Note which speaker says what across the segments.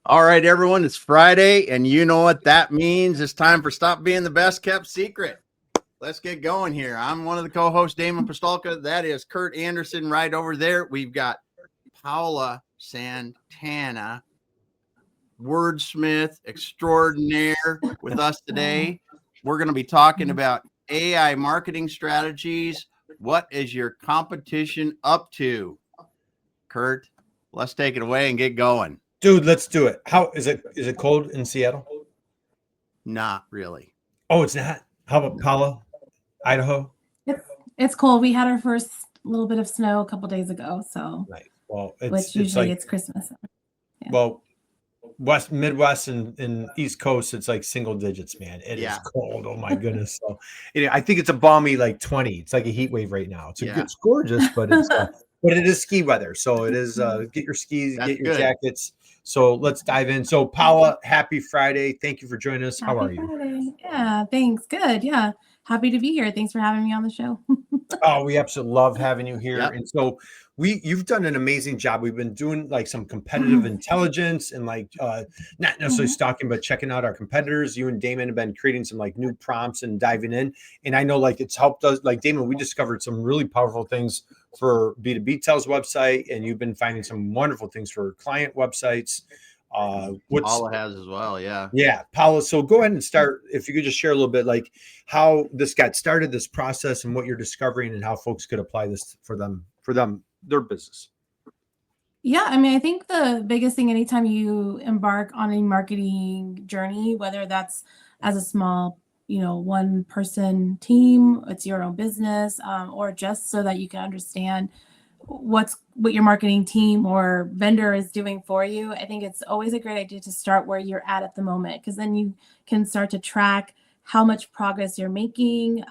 Speaker 1: All right, everyone, it's Friday, and you know what that means. It's time for Stop Being the Best Kept Secret. Let's get going here. I'm one of the co-hosts, Damon Pistolka. That is Kurt Anderson right over there. We've got Paola Santana, wordsmith extraordinaire, with us today. We're going to be talking about AI marketing strategies. What is your competition up to? Kurt, let's take it away and get going.
Speaker 2: Dude, let's do it. How is it? Is it cold in Seattle?
Speaker 1: Not really.
Speaker 2: Oh, it's not. How about Paula, Idaho?
Speaker 3: It's cold. We had our first little bit of snow a couple days ago, so
Speaker 2: Right. Well,
Speaker 3: which usually it's Christmas.
Speaker 2: Yeah. Well, Midwest and East Coast, it's like single digits, man. It is cold. Oh my goodness. So, I think it's a balmy like 20. It's like a heat wave right now. It's gorgeous, but it's but it is ski weather. So it is. Get your skis, get your jackets. So let's dive in. So Paola, happy Friday. Thank you for joining us. How are you?
Speaker 3: Friday. Yeah, thanks. Good. Yeah. Happy to be here. Thanks for having me on the show.
Speaker 2: Oh, we absolutely love having you here. Yep. And so you've done an amazing job. We've been doing like some competitive intelligence and like not necessarily stalking, but checking out our competitors. You and Damon have been creating some like new prompts and diving in. And I know like it's helped us. Like Damon, we discovered some really powerful things for B2B Tel's website, and you've been finding some wonderful things for client websites.
Speaker 1: Paula has as well.
Speaker 2: Yeah, Paula. So go ahead and start. If you could just share a little bit, like how this got started, this process, and what you're discovering, and how folks could apply this for them, their business.
Speaker 3: Yeah, I mean, I think the biggest thing anytime you embark on a marketing journey, whether that's as a small, one person team, it's your own business, or just so that you can understand what your marketing team or vendor is doing for you. I think it's always a great idea to start where you're at the moment, because then you can start to track how much progress you're making,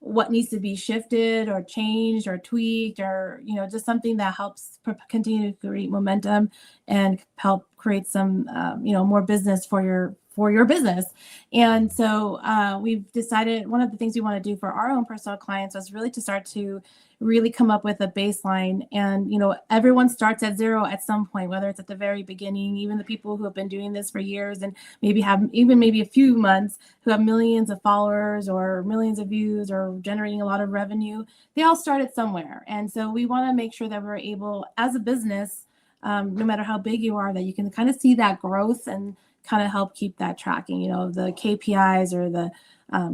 Speaker 3: what needs to be shifted or changed or tweaked, or just something that helps continue to create momentum and help create some more business for your business. And so we've decided one of the things we want to do for our own personal clients was really to start to really come up with a baseline. And everyone starts at zero at some point, whether it's at the very beginning. Even the people who have been doing this for years and maybe a few months, who have millions of followers or millions of views or generating a lot of revenue, they all started somewhere. And so we want to make sure that we're able, as a business, no matter how big you are, that you can kind of see that growth and kind of help keep that tracking, the KPIs or the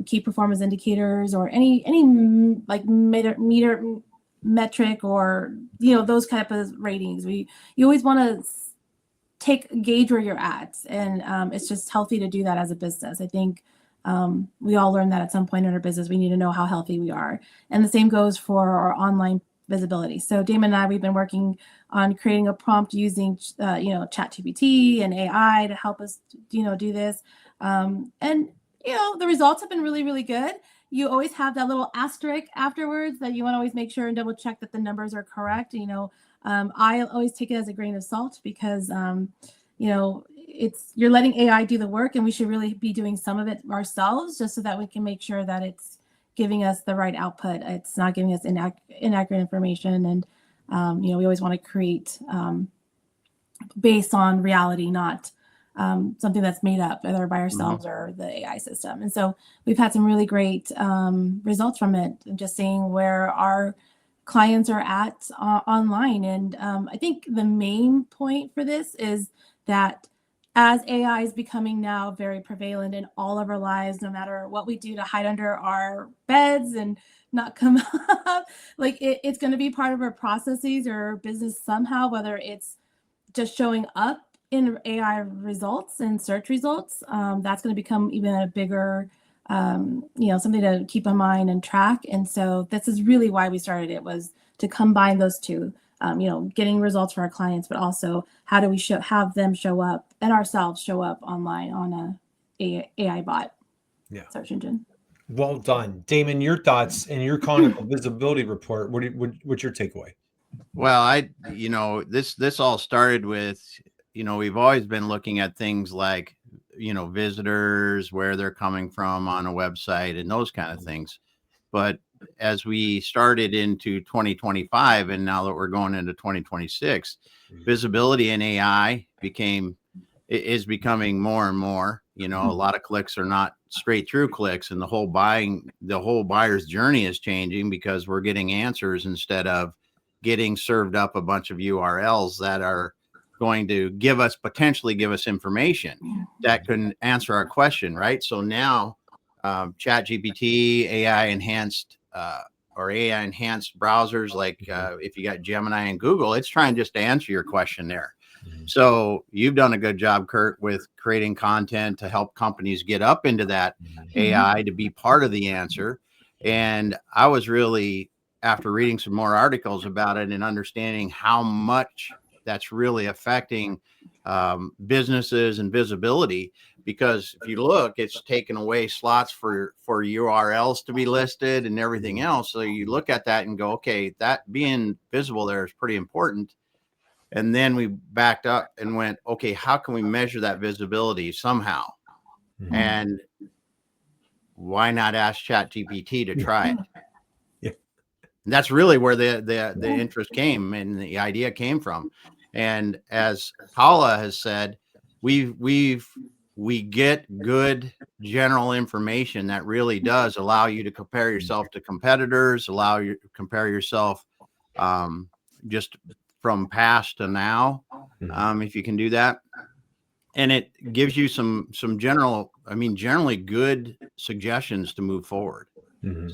Speaker 3: key performance indicators or any like meter metric or those type of ratings. You always want to gauge where you're at, and it's just healthy to do that as a business. I think we all learned that at some point in our business. We need to know how healthy we are, and the same goes for our online visibility. So Damon and I, we've been working on creating a prompt using ChatGPT and AI to help us do this, and the results have been really, really good. You always have that little asterisk afterwards that you want to always make sure and double check that the numbers are correct. I always take it as a grain of salt, because you're letting AI do the work, and we should really be doing some of it ourselves, just so that we can make sure that it's giving us the right output. It's not giving us inaccurate information. And we always want to create based on reality, not something that's made up either by ourselves or the AI system. And so we've had some really great results from it, and just seeing where our clients are at online. And I think the main point for this is that as AI is becoming now very prevalent in all of our lives, no matter what we do to hide under our beds and not come up, like it's going to be part of our processes or our business somehow, whether it's just showing up in AI results and search results. That's going to become even a bigger, something to keep in mind and track. And so this is really why we started it, was to combine those two, getting results for our clients, but also how do we have them show up and ourselves show up online on a AI bot search engine.
Speaker 2: Well done. Damon, your thoughts, and you're calling it a visibility report. What's your takeaway?
Speaker 1: Well, this all started with, we've always been looking at things like, visitors, where they're coming from on a website and those kind of things. But as we started into 2025, and now that we're going into 2026, visibility in AI is becoming more and more. A lot of clicks are not straight through clicks, and the whole buyer's journey is changing because we're getting answers instead of getting served up a bunch of URLs that are going to potentially give us information that can answer our question, right? So now chat GPT, AI enhanced browsers, like if you got Gemini and Google, it's trying just to answer your question there. So you've done a good job, Kurt, with creating content to help companies get up into that AI to be part of the answer. And I was really, after reading some more articles about it and understanding how much that's really affecting businesses and visibility, because if you look, it's taken away slots for URLs to be listed and everything else. So you look at that and go, okay, that being visible there is pretty important. And then we backed up and went, okay, how can we measure that visibility somehow? And why not ask ChatGPT to try it? And that's really where the interest came and the idea came from. And as Paola has said, we get good general information that really does allow you to compare yourself to competitors, allow you to compare yourself just from past to now, if you can do that. And it gives you some generally good suggestions to move forward.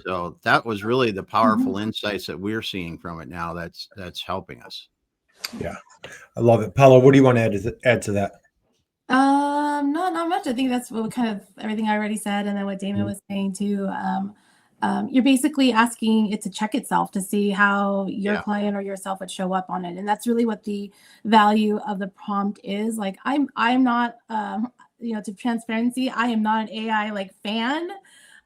Speaker 1: So that was really the powerful insights that we're seeing from it now. That's helping us.
Speaker 2: Yeah, I love it. Paola, what do you want to add to that?
Speaker 3: Not much. I think that's what kind of everything I already said, and then what Damon was saying too. You're basically asking it to check itself to see how your client or yourself would show up on it, and that's really what the value of the prompt is. Like I'm not, to transparency, I am not an AI fan,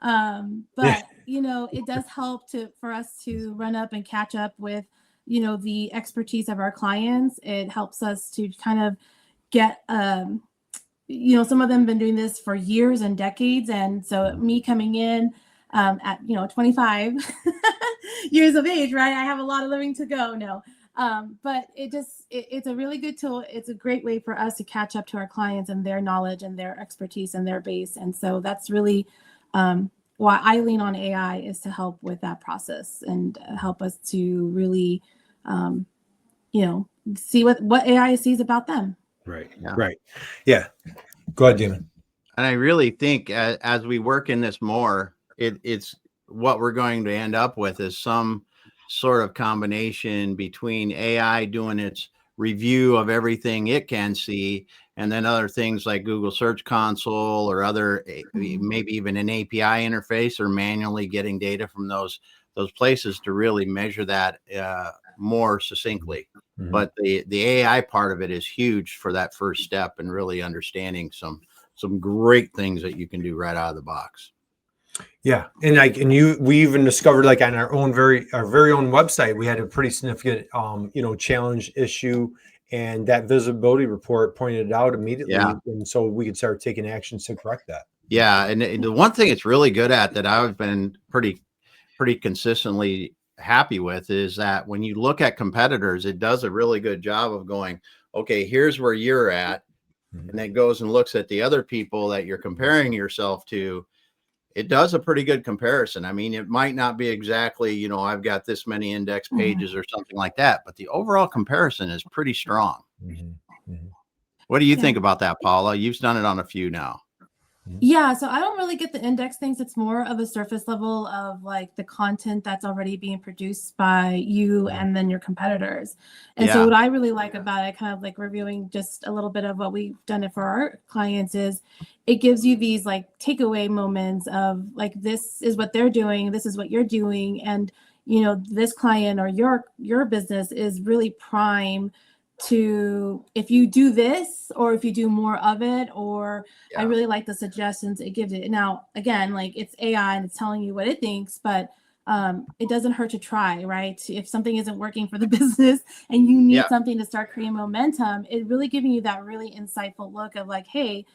Speaker 3: but it does help for us to run up and catch up with the expertise of our clients. It helps us to kind of get some of them have been doing this for years and decades, and so me coming in at 25 years of age, right? I have a lot of living to go. No, but it's a really good tool. It's a great way for us to catch up to our clients and their knowledge and their expertise and their base. And so that's really why I lean on AI, is to help with that process and help us to really, see what AI sees about them.
Speaker 2: Right. Yeah. Right. Yeah. Go ahead, Damon.
Speaker 1: And I really think as we work in this more, it's what we're going to end up with is some sort of combination between AI doing its review of everything it can see, and then other things like Google Search Console or other, maybe even an API interface, or manually getting data from those places to really measure that more succinctly. But the AI part of it is huge for that first step and really understanding some great things that you can do right out of the box.
Speaker 2: Yeah, and we even discovered, like, on our very own website, we had a pretty significant challenge issue, and that visibility report pointed it out immediately, and so we could start taking actions to correct that.
Speaker 1: Yeah, and the one thing it's really good at that I've been pretty consistently happy with is that when you look at competitors, it does a really good job of going, okay, here's where you're at, and then goes and looks at the other people that you're comparing yourself to. It does a pretty good comparison. I mean, it might not be exactly, I've got this many index pages or something like that, but the overall comparison is pretty strong. What do you think about that, Paula? You've done it on a few now.
Speaker 3: Yeah, so I don't really get the index things. It's more of a surface level of like the content that's already being produced by you and then your competitors. And so what I really like about it, kind of like reviewing just a little bit of what we've done it for our clients, is it gives you these like takeaway moments of like, this is what they're doing, this is what you're doing. And, this client or your business is really prime to, if you do this, or if you do more of it, or I really like the suggestions it gives it. Now, again, like, it's AI and it's telling you what it thinks, but it doesn't hurt to try, right? If something isn't working for the business and you need something to start creating momentum, it really giving you that really insightful look of like, hey,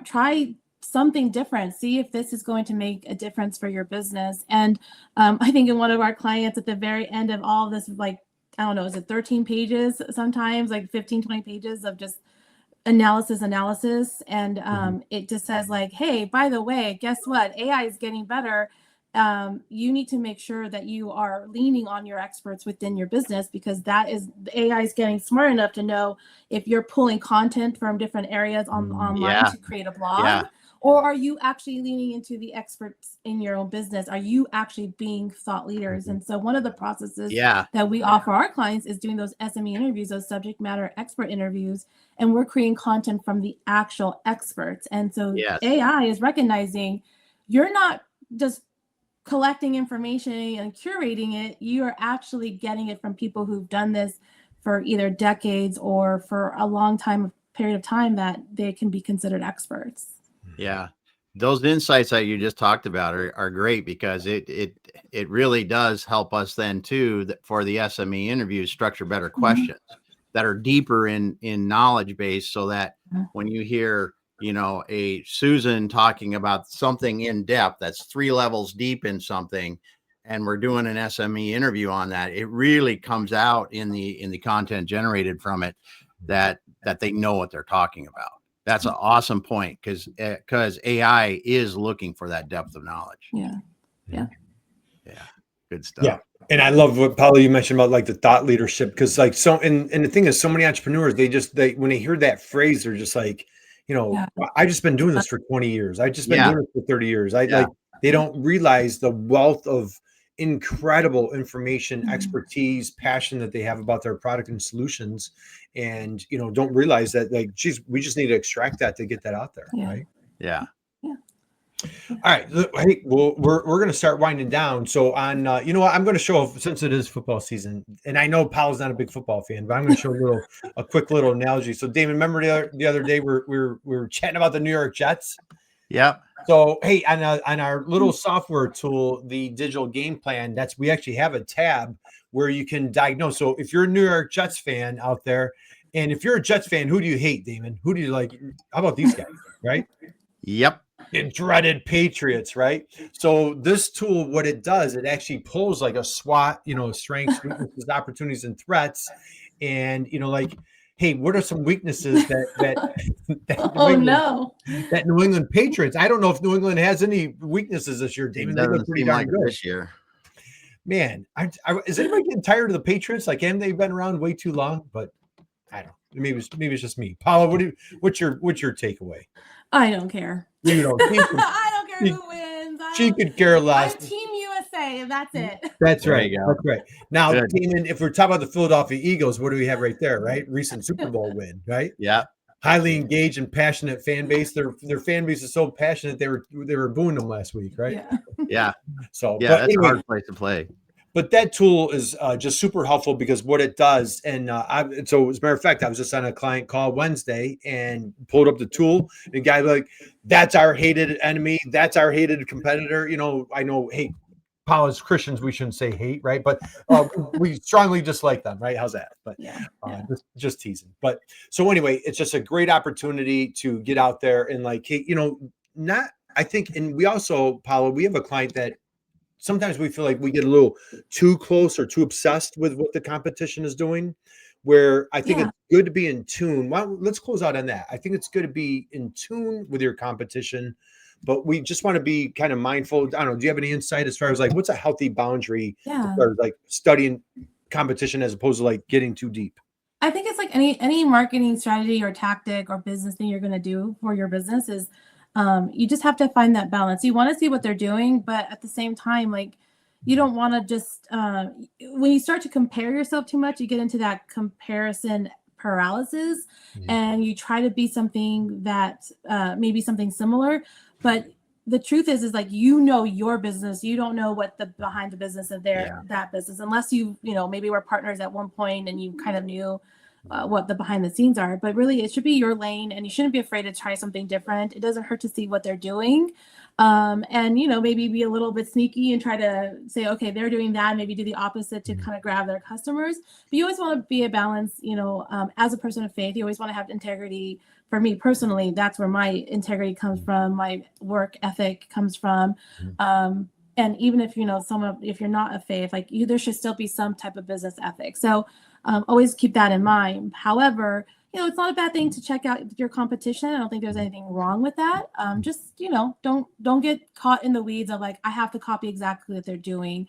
Speaker 3: try something different. See if this is going to make a difference for your business. And I think in one of our clients at the very end of all of this, like, I don't know, is it 13 pages sometimes, like 15, 20 pages of just analysis. And it just says like, hey, by the way, guess what? AI is getting better. You need to make sure that you are leaning on your experts within your business, because that is, the AI is getting smart enough to know if you're pulling content from different areas online to create a blog, or are you actually leaning into the experts in your own business? Are you actually being thought leaders? And so one of the processes that we offer our clients is doing those SME interviews, those subject matter expert interviews, and we're creating content from the actual experts. And so AI is recognizing you're not just collecting information and curating it, you are actually getting it from people who've done this for either decades or for a long period of time, that they can be considered experts.
Speaker 1: Yeah. Those insights that you just talked about are great, because it really does help us then too, for the SME interviews, structure better questions that are deeper in knowledge base, so that when you hear, you know, a Susan talking about something in depth that's 3 levels deep in something, and we're doing an SME interview on that, it really comes out in the content generated from it that they know what they're talking about. That's an awesome point, because AI is looking for that depth of knowledge.
Speaker 3: Yeah.
Speaker 1: Good stuff.
Speaker 2: Yeah. And I love what Paola, you mentioned about like the thought leadership, because like, so, and the thing is, so many entrepreneurs, they when they hear that phrase, they're just like, you know, I just been doing this for 20 years. I just been doing it for 30 years. Like, they don't realize the wealth of incredible information, expertise, passion that they have about their product and solutions. And, you know, don't realize that, like, geez, we just need to extract that to get that out there. Right.
Speaker 1: Yeah.
Speaker 2: All right. Hey, well, we're going to start winding down. So on, you know what, I'm going to show, since it is football season, and I know Paul's not a big football fan, but I'm going to show a quick little analogy. So Damon, remember the other day we were chatting about the New York Jets?
Speaker 1: Yep.
Speaker 2: So, hey, on our little software tool, the digital game plan, we actually have a tab where you can diagnose. So if you're a New York Jets fan out there, and if you're a Jets fan, who do you hate, Damon? Who do you like? How about these guys? Right.
Speaker 1: Yep.
Speaker 2: And dreaded Patriots, right? So this tool, what it does, it actually pulls like a SWOT, you know, strengths, weaknesses, opportunities, and threats. And, you know, like, hey, what are some weaknesses that New England Patriots? I don't know if New England has any weaknesses this year, David. They look pretty darn good
Speaker 1: this year.
Speaker 2: Man, is anybody getting tired of the Patriots? Like, haven't they been around way too long? But I don't know. Maybe it's just me. Paula, what's your takeaway?
Speaker 3: I don't care.
Speaker 2: You know,
Speaker 3: I don't care who wins.
Speaker 2: She could care less.
Speaker 3: I'm Team USA. That's it.
Speaker 2: That's right. That's right. Now, Damon, if we're talking about the Philadelphia Eagles, what do we have right there? Right, recent Super Bowl win. Right.
Speaker 1: Yeah.
Speaker 2: Highly engaged and passionate fan base. Their fan base is so passionate they were booing them last week. Right.
Speaker 1: Yeah.
Speaker 2: So
Speaker 1: that's anyway, a hard place to play.
Speaker 2: But that tool is just super helpful, because what it does, and so as a matter of fact, I was just on a client call Wednesday and pulled up the tool. And the guy like, that's our hated enemy. That's our hated competitor. You know, I know, hey, Paul, as Christians, we shouldn't say hate, right? But we strongly dislike them, right? How's that? But just teasing. But so anyway, it's just a great opportunity to get out there and like, hey, you know, I think, and we also, Paula, we have a client that sometimes we feel like we get a little too close or too obsessed with what the competition is doing, where I think it's good to be in tune. Well, let's close out on that. I think it's good to be in tune with your competition, but we just want to be kind of mindful. I don't know. Do you have any insight as far as like, what's a healthy boundary or like studying competition as opposed to like getting too deep?
Speaker 3: I think it's like any marketing strategy or tactic or business thing you're going to do for your business is, you just have to find that balance. You want to see what they're doing, but at the same time, like, you don't want to just, when you start to compare yourself too much, you get into that comparison paralysis and you try to be something that, maybe something similar, but the truth is like, you know, your business, you don't know what the behind the business of that business, unless you know, maybe we're partners at one point and you kind of knew what the behind the scenes are. But really, it should be your lane, and you shouldn't be afraid to try something different. It doesn't hurt to see what they're doing. And maybe be a little bit sneaky and try to say, okay, they're doing that, maybe do the opposite to kind of grab their customers. But you always want to be a balance, as a person of faith. You always want to have integrity. For me personally, that's where my integrity comes from, my work ethic comes from. And even if if you're not a faith, like there should still be some type of business ethic. So always keep that in mind. However, it's not a bad thing to check out your competition. I don't think there's anything wrong with that. Just, don't get caught in the weeds of like, I have to copy exactly what they're doing.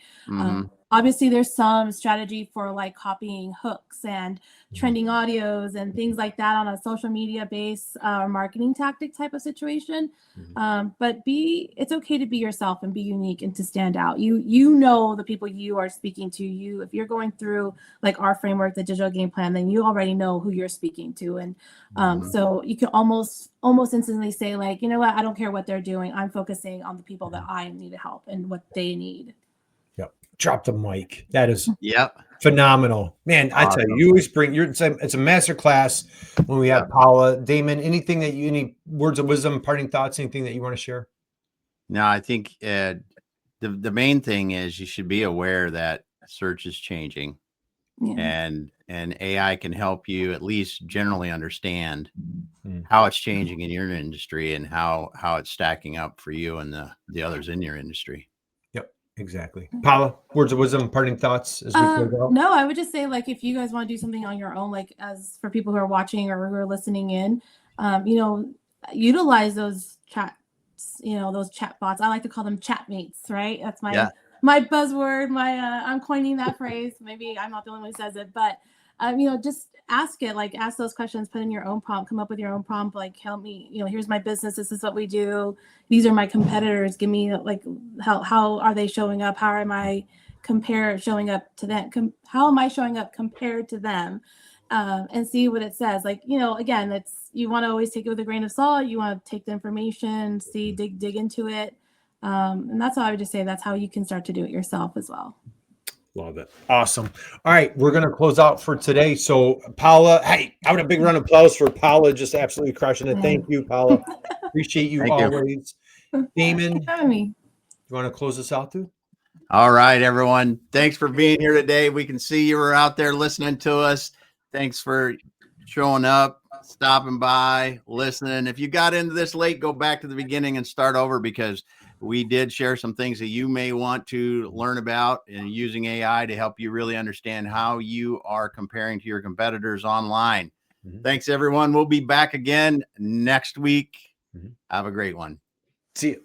Speaker 3: Obviously, there's some strategy for like copying hooks and trending audios and things like that on a social media base marketing tactic type of situation. But it's okay to be yourself and be unique and to stand out. You know the people you are speaking to. If you're going through like our framework, the digital game plan, then you already know who you're speaking to. And so you can almost instantly say like, you know what, I don't care what they're doing. I'm focusing on the people that I need to help and what they need.
Speaker 2: Drop the mic. That is
Speaker 1: Yep.
Speaker 2: phenomenal, man. I tell you, you always bring it's a master class when we have Paola. Damon, any words of wisdom, parting thoughts, anything that you want to share?
Speaker 1: No, I think the main thing is you should be aware that search is changing, and AI can help you at least generally understand how it's changing in your industry and how it's stacking up for you and the others in your industry.
Speaker 2: Exactly. Paola, words of wisdom, parting thoughts as we close out?
Speaker 3: No, I would just say like if you guys want to do something on your own, like as for people who are watching or who are listening in, utilize those chats, those chat bots. I like to call them chat mates, right? That's my buzzword. I'm coining that phrase. Maybe I'm not the only one who says it, but just ask those questions, put in your own prompt, come up with your own prompt, like help me, here's my business, this is what we do, these are my competitors, give me like how are they showing up, how am I showing up to them, how am I showing up compared to them, and see what it says. Like, again, you want to always take it with a grain of salt. You want to take the information, dig into it, and that's how I would just say that's how you can start to do it yourself as well.
Speaker 2: Love it. Awesome. All right. We're going to close out for today. So Paola, hey, I want a big round of applause for Paola. Just absolutely crushing it. Thank you, Paola. Appreciate you always. Damon, you want to close us out, dude?
Speaker 1: All right, everyone. Thanks for being here today. We can see you were out there listening to us. Thanks for showing up, stopping by, listening. If you got into this late, go back to the beginning and start over, because we did share some things that you may want to learn about and using AI to help you really understand how you are comparing to your competitors online. Thanks, everyone. We'll be back again next week. Have a great one.
Speaker 2: See you.